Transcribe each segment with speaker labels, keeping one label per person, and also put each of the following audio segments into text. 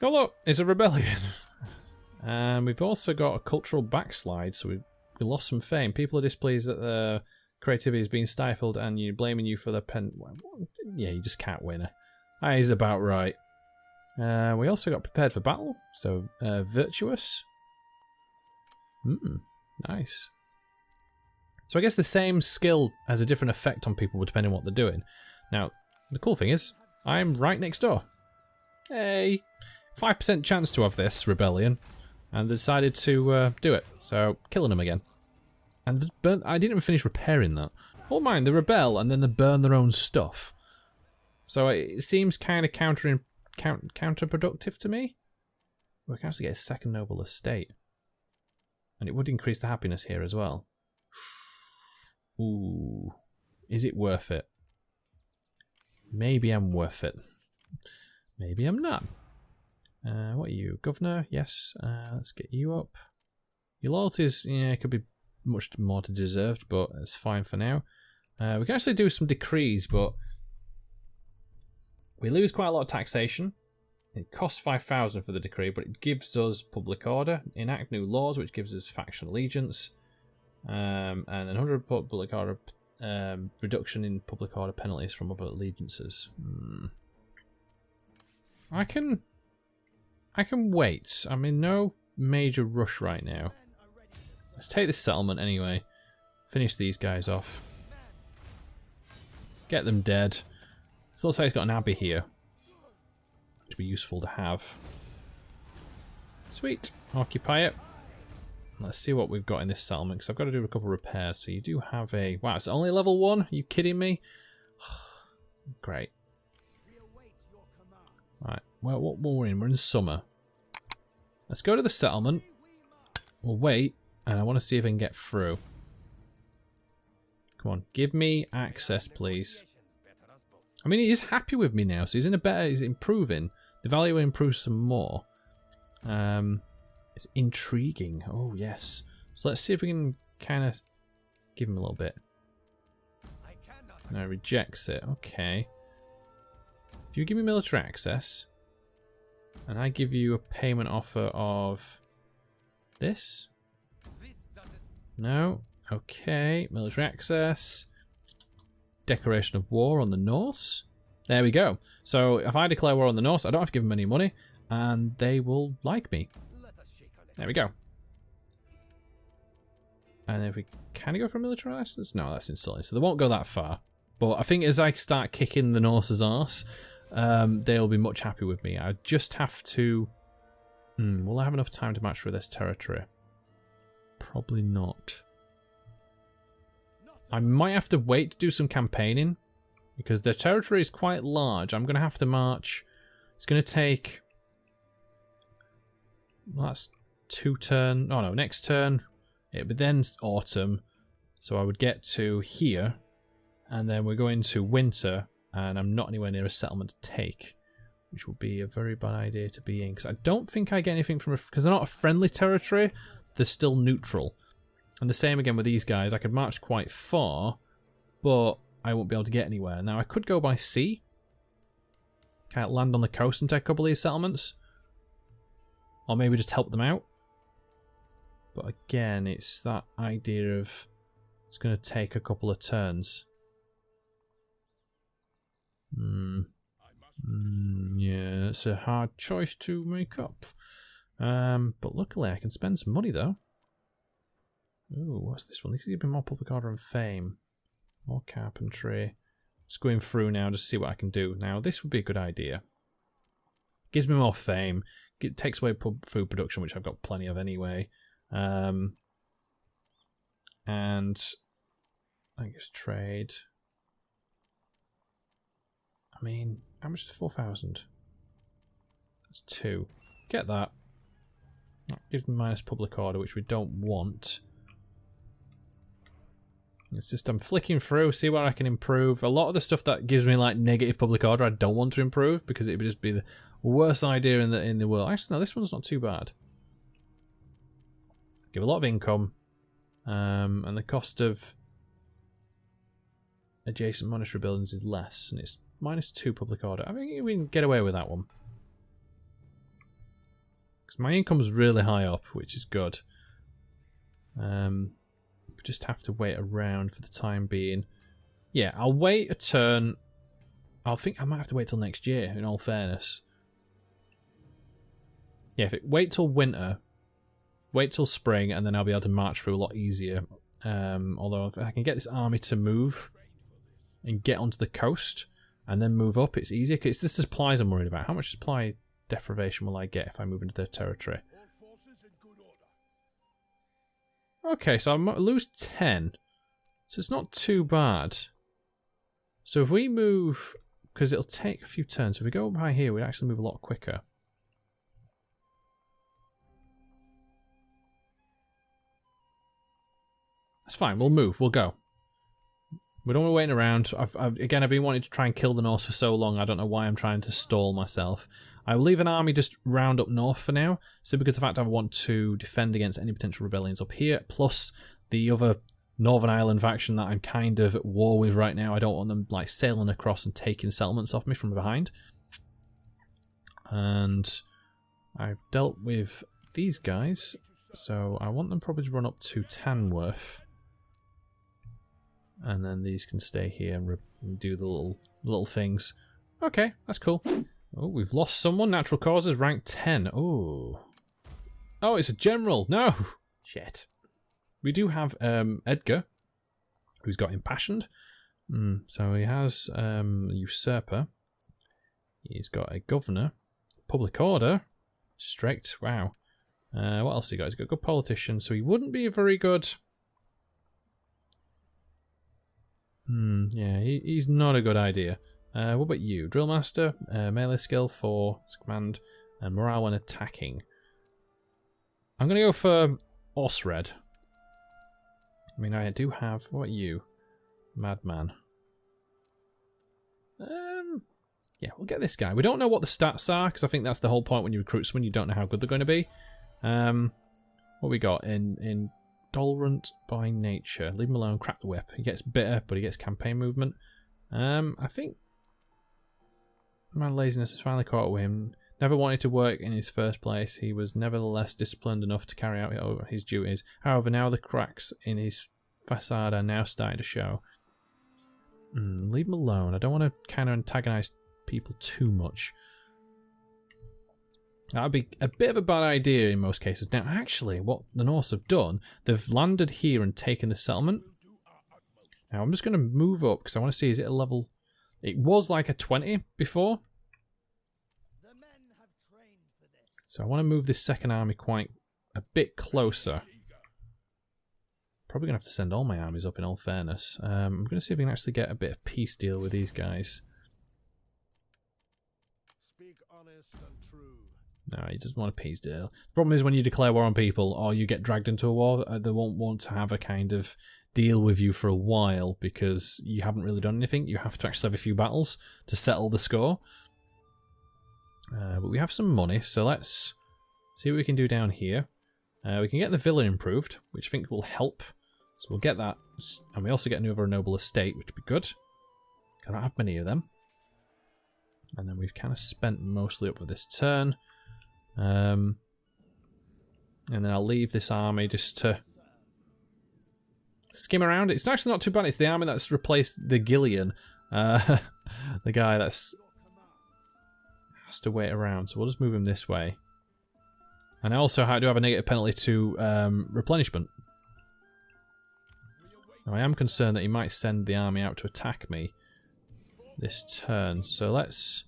Speaker 1: Oh look, it's a rebellion. And we've also got a cultural backslide, so we lost some fame. People are displeased that their creativity is being stifled and you're blaming you for the pen. Yeah, you just can't win. That is about right. We also got prepared for battle, so virtuous. Nice. So I guess the same skill has a different effect on people depending on what they're doing. Now, the cool thing is, I'm right next door. Hey! 5% chance to have this rebellion, and they decided to do it, so killing them again. And I didn't even finish repairing that. Oh mind, they rebel and then they burn their own stuff. So it seems kind of counterproductive to me. We can actually get a second noble estate, and it would increase the happiness here as well. Ooh, is it worth it? Maybe I'm worth it. Maybe I'm not. What are you? Governor? Yes. Let's get you up. Your loyalties, yeah, it could be much more to deserved, but it's fine for now. We can actually do some decrees, but we lose quite a lot of taxation. It costs 5,000 for the decree, but it gives us public order. Enact new laws, which gives us faction allegiance. And then 100 public order reduction in public order penalties from other allegiances. I can wait. I'm in no major rush right now. Let's take this settlement anyway. Finish these guys off. Get them dead. It looks like it's got an abbey here, which would be useful to have. Sweet. Occupy it. Let's see what we've got in this settlement, because I've got to do a couple of repairs. So you do have a... Wow, it's only level 1? Are you kidding me? Great. Right, well, what we're in? We're in summer. Let's go to the settlement. We'll wait, and I want to see if I can get through. Come on, give me access, please. I mean, he is happy with me now, so he's in a better... He's improving. The value will improve some more. It's intriguing. Oh, yes. So let's see if we can kind of give him a little bit. No, rejects it. Okay. If you give me military access, and I give you a payment offer of this? No. Okay. Military access. Declaration of war on the Norse. There we go. So if I declare war on the Norse, I don't have to give them any money, and they will like me. There we go. And if we kind of go for a military license? No, that's insulting. So they won't go that far. But I think as I start kicking the Norse's arse, they'll be much happy with me. I just have to... will I have enough time to match for this territory? Probably not. I might have to wait to do some campaigning, because their territory is quite large. I'm going to have to march. It's going to take... Well, that's 2 turn. Oh no, next turn. It would then autumn. So I would get to here, and then we're going to winter, and I'm not anywhere near a settlement to take, which would be a very bad idea to be in, because I don't think I get anything from... Because they're not a friendly territory, they're still neutral. And the same again with these guys. I could march quite far, but I won't be able to get anywhere. Now, I could go by sea. Can't land on the coast and take a couple of these settlements. Or maybe just help them out. But again, it's that idea of it's going to take a couple of turns. Yeah, it's a hard choice to make up. But luckily I can spend some money though. Ooh, what's this one? This is even more public order and fame. More carpentry. Just going through now to see what I can do. Now this would be a good idea. Gives me more fame. It takes away food production, which I've got plenty of anyway. And I guess trade. I mean, how much is 4,000? That's 2. Get that. That gives me minus public order, which we don't want. It's just I'm flicking through, see what I can improve. A lot of the stuff that gives me like negative public order, I don't want to improve because it would just be the worst idea in the world. Actually, no, this one's not too bad. Give a lot of income, and the cost of adjacent monastery buildings is less, and it's -2 public order. I think we can get away with that one. Because my income's really high up, which is good. We just have to wait around for the time being. Yeah, I'll wait a turn. I think I might have to wait till next year, in all fairness. Yeah, wait till winter, wait till spring, and then I'll be able to march through a lot easier. Although if I can get this army to move and get onto the coast and then move up, it's easier. Because it's the supplies I'm worried about. How much supply deprivation will I get if I move into their territory? Okay, so I might lose 10. So it's not too bad. So if we move, because it'll take a few turns. If we go by here, we'd actually move a lot quicker. That's fine, we'll move, we'll go. We don't want to wait around. Again, I've been wanting to try and kill the Norse for so long, I don't know why I'm trying to stall myself. I will leave an army just round up north for now, simply because of the fact I want to defend against any potential rebellions up here, plus the other Northern Ireland faction that I'm kind of at war with right now. I don't want them like sailing across and taking settlements off me from behind. And I've dealt with these guys, so I want them probably to run up to Tamworth. And then these can stay here and do the little things. Okay, that's cool. Oh, we've lost someone. Natural causes, rank 10. Oh. Oh, it's a general. No. Shit. We do have Edgar, who's got impassioned. So he has a usurper. He's got a governor. Public order. Strict. Wow. What else he got? He's got a good politician, so he wouldn't be a very good... yeah, he's not a good idea. What about you? Drill Master, melee skill for command, and morale when attacking. I'm going to go for Osred. I mean, I do have... What about you? Madman. Yeah, we'll get this guy. We don't know what the stats are, because I think that's the whole point when you recruit someone. You don't know how good they're going to be. What we got in Tolerant by nature. Leave him alone, crack the whip. He gets bitter, but he gets campaign movement. I think my laziness has finally caught up with him. Never wanted to work in his first place. He was nevertheless disciplined enough to carry out his duties. However, now the cracks in his facade are now starting to show. Leave him alone. I don't want to kind of antagonize people too much. That would be a bit of a bad idea in most cases. Now, actually, what the Norse have done, they've landed here and taken the settlement. Now, I'm just going to move up because I want to see, is it a level... It was like a 20 before. So I want to move this second army quite a bit closer. Probably going to have to send all my armies up in all fairness. I'm going to see if we can actually get a bit of peace deal with these guys. No, he doesn't want a peace deal. The problem is when you declare war on people or you get dragged into a war, they won't want to have a kind of deal with you for a while because you haven't really done anything. You have to actually have a few battles to settle the score. But we have some money, so let's see what we can do down here. We can get the villa improved, which I think will help. So we'll get that. And we also get another noble estate, which would be good. I don't have many of them. And then we've kind of spent mostly up with this turn. And then I'll leave this army just to skim around. It's actually not too bad. It's the army that's replaced the Gillian. The guy that's has to wait around. So we'll just move him this way. And I also do have a negative penalty to replenishment. Now I am concerned that he might send the army out to attack me this turn. So let's...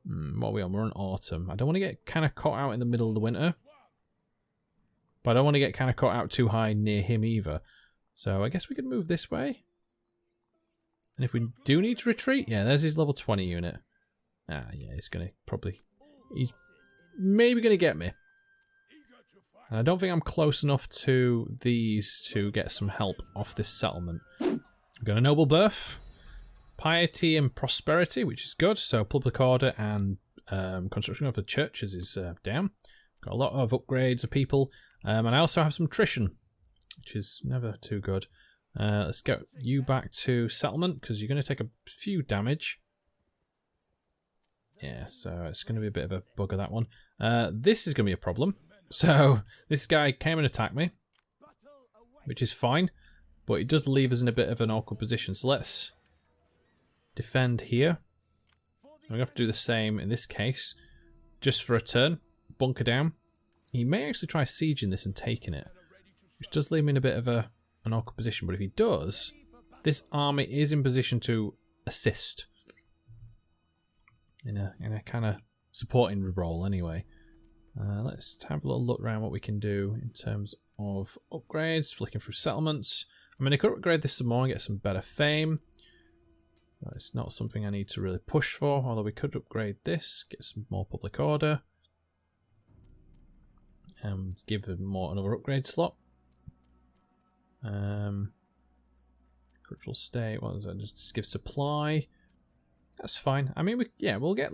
Speaker 1: what are we on? We're on autumn. I don't want to get kind of caught out in the middle of the winter. But I don't want to get kind of caught out too high near him either. So I guess we could move this way. And if we do need to retreat, yeah, there's his level 20 unit. Ah, yeah, he's going to probably... He's maybe going to get me. And I don't think I'm close enough to these to get some help off this settlement. We've got a noble birth. Piety and prosperity, which is good. So public order and construction of the churches is down. Got a lot of upgrades of people. And I also have some attrition, which is never too good. Let's get you back to settlement, because you're going to take a few damage. Yeah, so it's going to be a bit of a bugger, that one. This is going to be a problem. So this guy came and attacked me, which is fine, but it does leave us in a bit of an awkward position. So let's defend here. I'm going to have to do the same in this case, just for a turn. Bunker down. He may actually try sieging this and taking it, which does leave me in a bit of an awkward position. But if he does, this army is in position to assist in a kind of supporting role anyway. Let's have a little look around what we can do in terms of upgrades, flicking through settlements. I mean, I could upgrade this some more and get some better fame. But it's not something I need to really push for, although we could upgrade this, get some more public order. Give them another upgrade slot. Cultural state, what is that? Just give supply. That's fine. I mean, we'll get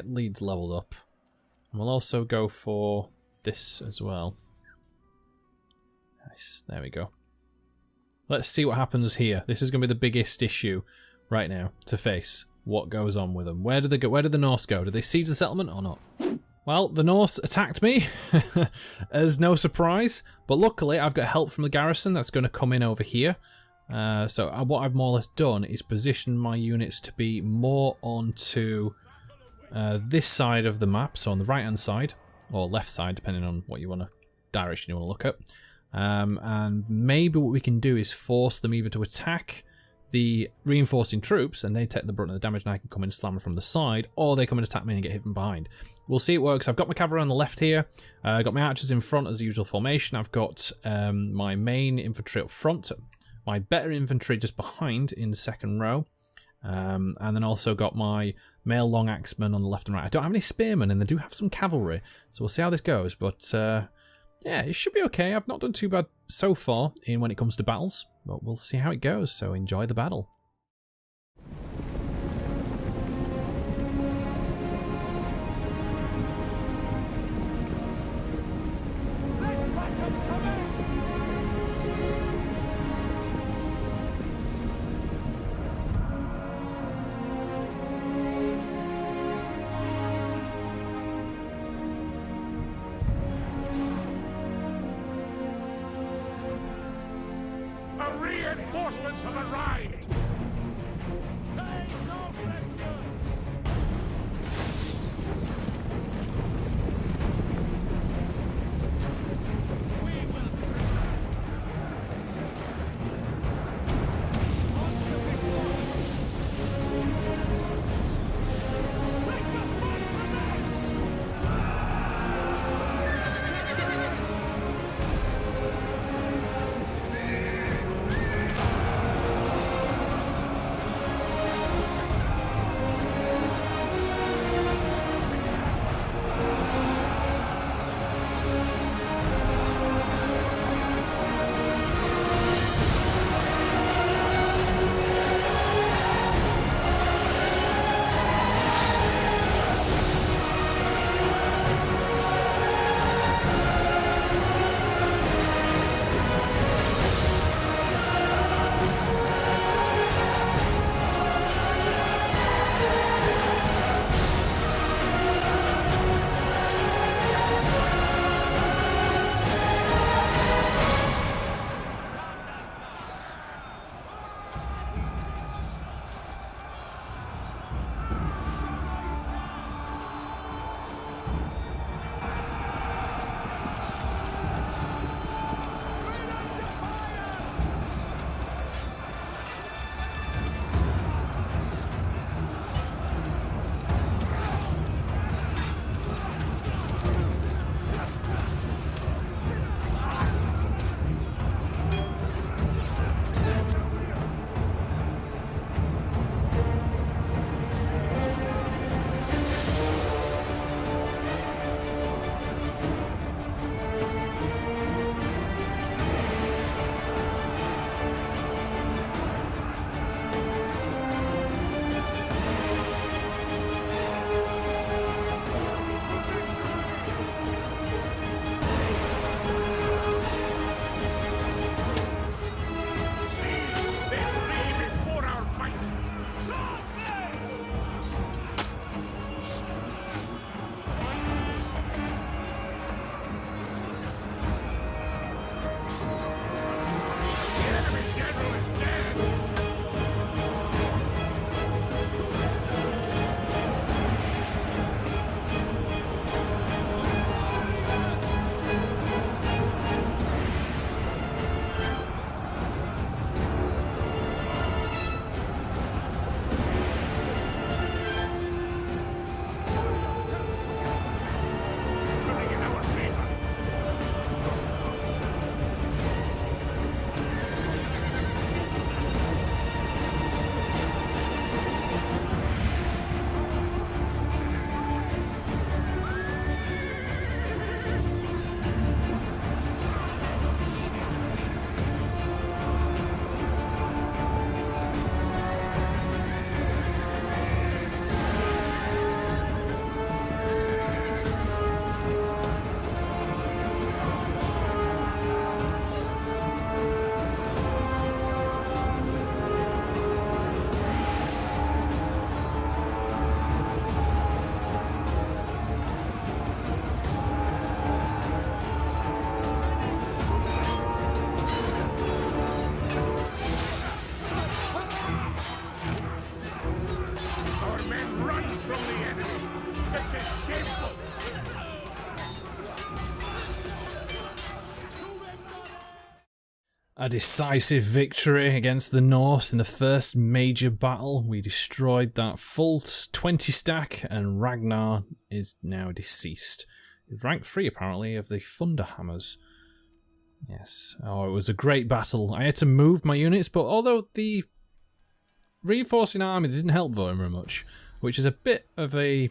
Speaker 1: leads leveled up, and we'll also go for this as well. Nice. There we go. Let's see what happens here. This is going to be the biggest issue right now to face. What goes on with them? Where do they go? Where did the Norse go? Did they siege the settlement or not? Well, the Norse attacked me, as no surprise. But luckily, I've got help from the garrison that's going to come in over here. So what I've more or less done is position my units to be more onto this side of the map, so on the right hand side, or left side, depending on what direction you want to look at. And maybe what we can do is force them either to attack the reinforcing troops and they take the brunt of the damage and I can come in and slam them from the side, or they come and attack me and get hit from behind. We'll see it works. I've got my cavalry on the left here, I've got my archers in front as the usual formation, I've got my main infantry up front, my better infantry just behind in the second row, and then also got my male long axemen on the left and right. I don't have any spearmen and they do have some cavalry, so we'll see how this goes, but yeah, it should be okay. I've not done too bad so far when it comes to battles, but we'll see how it goes, so enjoy the battle.
Speaker 2: Reinforcements have arrived! Take no rescue! We will take the fight to them!
Speaker 1: a decisive victory against the Norse in the first major battle. We destroyed that full 20 stack, and Ragnar is now deceased. He's rank 3 apparently of the Thunderhammers. Yes. Oh, it was a great battle. I had to move my units, but although the reinforcing army didn't help very much, which is a bit of a,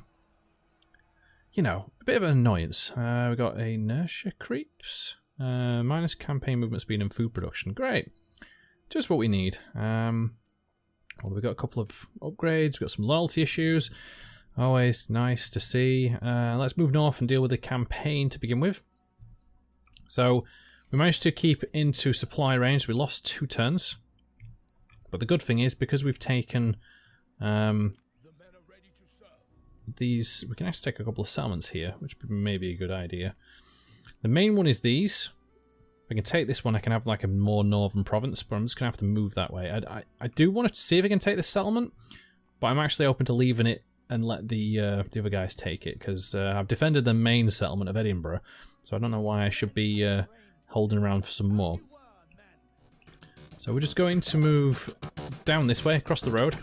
Speaker 1: you know, a bit of an annoyance. We got inertia creeps. Minus campaign movement speed and food production. Great. Just what we need. Well, we've got a couple of upgrades. We've got some loyalty issues. Always nice to see. Let's move north and deal with the campaign to begin with. So, we managed to keep into supply range. We lost 2 turns. But the good thing is, because we've taken these, we can actually take a couple of settlements here, which may be a good idea. The main one is these. If I can take this one, I can have like a more northern province, but I'm just going to have to move that way. I do want to see if I can take this settlement, but I'm actually open to leaving it and let the other guys take it, because I've defended the main settlement of Edinburgh, so I don't know why I should be holding around for some more. So we're just going to move down this way, across the road.